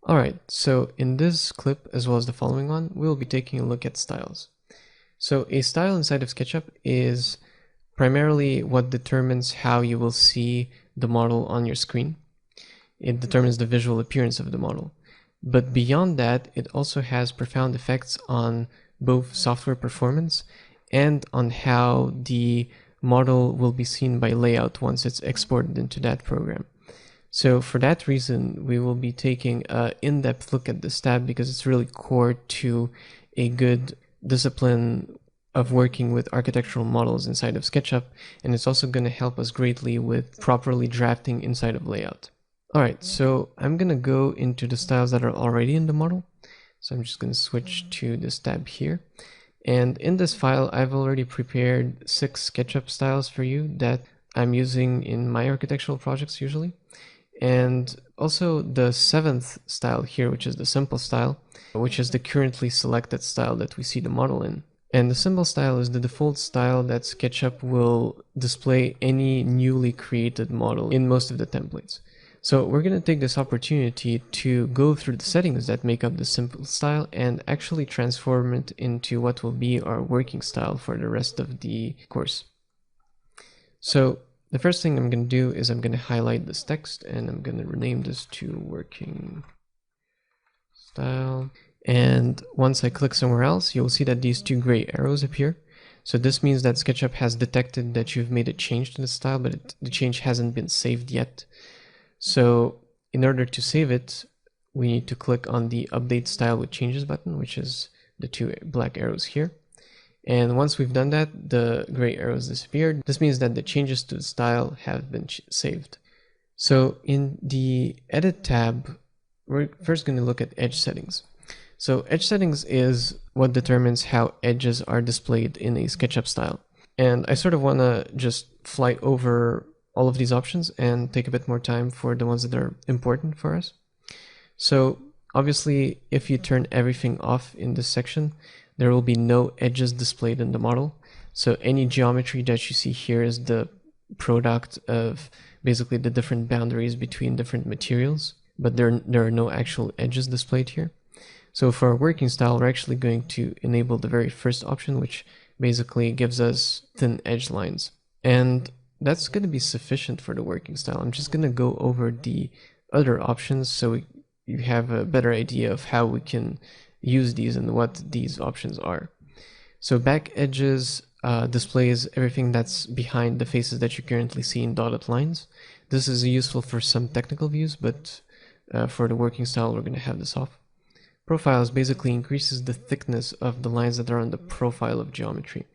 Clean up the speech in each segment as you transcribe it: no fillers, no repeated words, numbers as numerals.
Alright, so in this clip, as well as the following one, we'll be taking a look at styles. So a style inside of SketchUp is primarily what determines how you will see the model on your screen. It determines the visual appearance of the model. But beyond that, it also has profound effects on both software performance and on how the model will be seen by layout once it's exported into that program. So for that reason, we will be taking an in-depth look at this tab because it's really core to a good discipline of working with architectural models inside of SketchUp, and it's also going to help us greatly with properly drafting inside of layout. Alright, so I'm going to go into the styles that are already in the model. So I'm just going to switch to this tab here. And in this file, I've already prepared 6 SketchUp styles for you that I'm using in my architectural projects usually. And also the 7th style here, which is the simple style, which is the currently selected style that we see the model in. And the simple style is the default style that SketchUp will display any newly created model in most of the templates. So we're going to take this opportunity to go through the settings that make up the simple style and actually transform it into what will be our working style for the rest of the course. So the first thing I'm going to do is I'm going to highlight this text and I'm going to rename this to working style. And once I click somewhere else, you'll see that these 2 gray arrows appear. So this means that SketchUp has detected that you've made a change to the style, but the change hasn't been saved yet. So in order to save it, we need to click on the Update Style with Changes button, which is the 2 black arrows here. And once we've done that, the gray arrows disappeared. This means that the changes to the style have been saved. So in the Edit tab, we're first going to look at Edge Settings. So Edge Settings is what determines how edges are displayed in a SketchUp style. And I sort of want to just fly over all of these options and take a bit more time for the ones that are important for us. So obviously, if you turn everything off in this section, there will be no edges displayed in the model. So any geometry that you see here is the product of basically the different boundaries between different materials, but there are no actual edges displayed here. So for our working style, we're actually going to enable the very first option, which basically gives us thin edge lines. And that's going to be sufficient for the working style. I'm just going to go over the other options so you have a better idea of how we can use these and what these options are. So back edges displays everything that's behind the faces that you currently see in dotted lines. This is useful for some technical views, but for the working style, we're going to have this off. Profiles basically increases the thickness of the lines that are on the profile of geometry.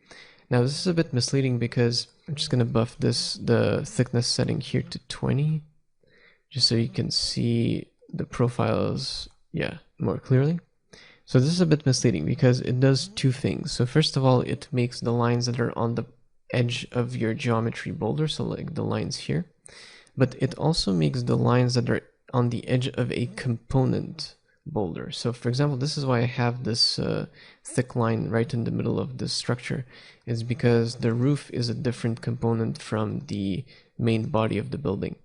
Now this is a bit misleading because I'm just going to buff the thickness setting here to 20, just so you can see the profiles, more clearly. So this is a bit misleading because it does 2 things. So first of all, it makes the lines that are on the edge of your geometry bolder, so like the lines here. But it also makes the lines that are on the edge of a component bolder. So for example, this is why I have this thick line right in the middle of this structure, is because the roof is a different component from the main body of the building.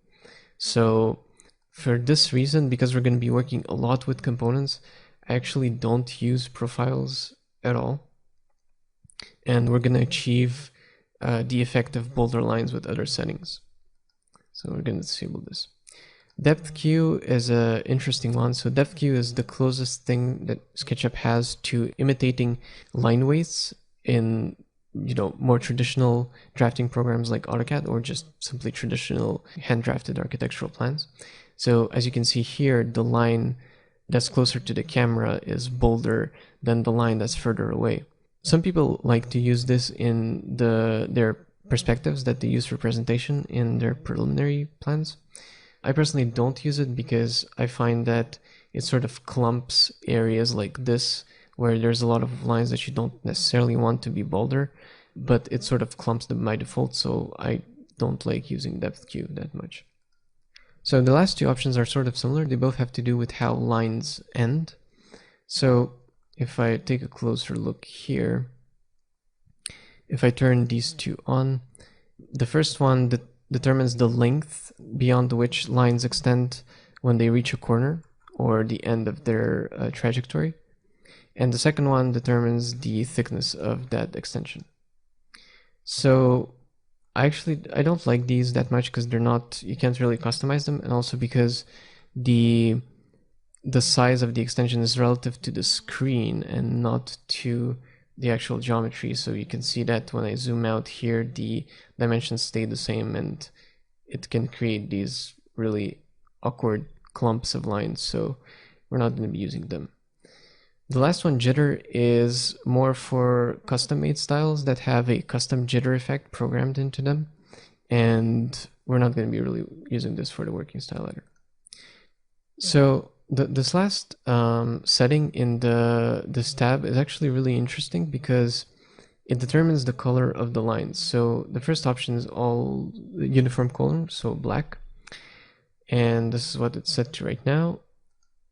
So for this reason, because we're going to be working a lot with components, I actually don't use profiles at all. And we're going to achieve the effect of bolder lines with other settings. So we're going to disable this. Depth Q is an interesting one. So depth Q is the closest thing that SketchUp has to imitating line weights in more traditional drafting programs like AutoCAD or just simply traditional hand-drafted architectural plans. So as you can see here, the line that's closer to the camera is bolder than the line that's further away. Some people like to use this in their perspectives that they use for presentation in their preliminary plans. I personally don't use it because I find that it sort of clumps areas like this where there's a lot of lines that you don't necessarily want to be bolder, but it sort of clumps them by default, so I don't like using depth Q that much. So the last 2 options are sort of similar. They both have to do with how lines end. So if I take a closer look here, if I turn these 2 on, the first one determines the length beyond which lines extend when they reach a corner, or the end of their trajectory. And the second one determines the thickness of that extension. So I don't like these that much because you can't really customize them, and also because the size of the extension is relative to the screen and not to the actual geometry. So you can see that when I zoom out here, the dimensions stay the same, and it can create these really awkward clumps of lines. So we're not going to be using them. The last one, jitter, is more for custom made styles that have a custom jitter effect programmed into them. And we're not going to be really using this for the working style editor. So this last setting in this tab is actually really interesting because it determines the color of the lines. So the first option is all uniform color, so black. And this is what it's set to right now.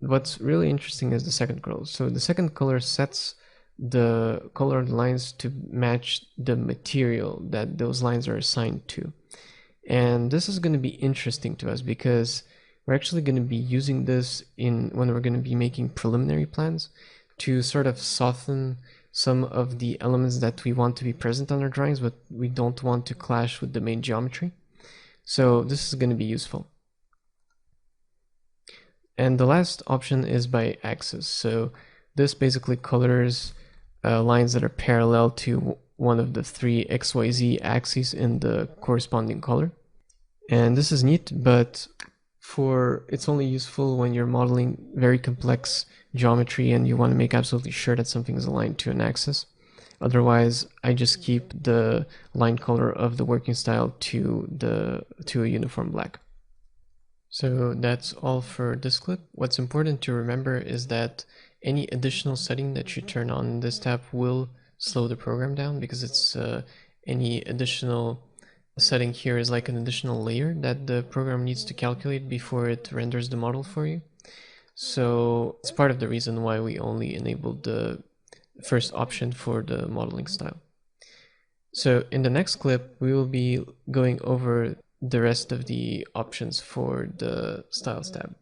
What's really interesting is the second color. So the second color sets the color of the lines to match the material that those lines are assigned to. And this is going to be interesting to us because we're actually going to be using this when we're going to be making preliminary plans to sort of soften some of the elements that we want to be present on our drawings, but we don't want to clash with the main geometry. So this is going to be useful. And the last option is by axis. So this basically colors lines that are parallel to one of the three XYZ axes in the corresponding color. And this is neat, but it's only useful when you're modeling very complex geometry and you want to make absolutely sure that something is aligned to an axis. Otherwise, I just keep the line color of the working style to a uniform black. So that's all for this clip. What's important to remember is that any additional setting that you turn on in this tab will slow the program down, because it's any additional setting here is like an additional layer that the program needs to calculate before it renders the model for you. So it's part of the reason why we only enabled the first option for the modeling style. So in the next clip, we will be going over the rest of the options for the Styles tab.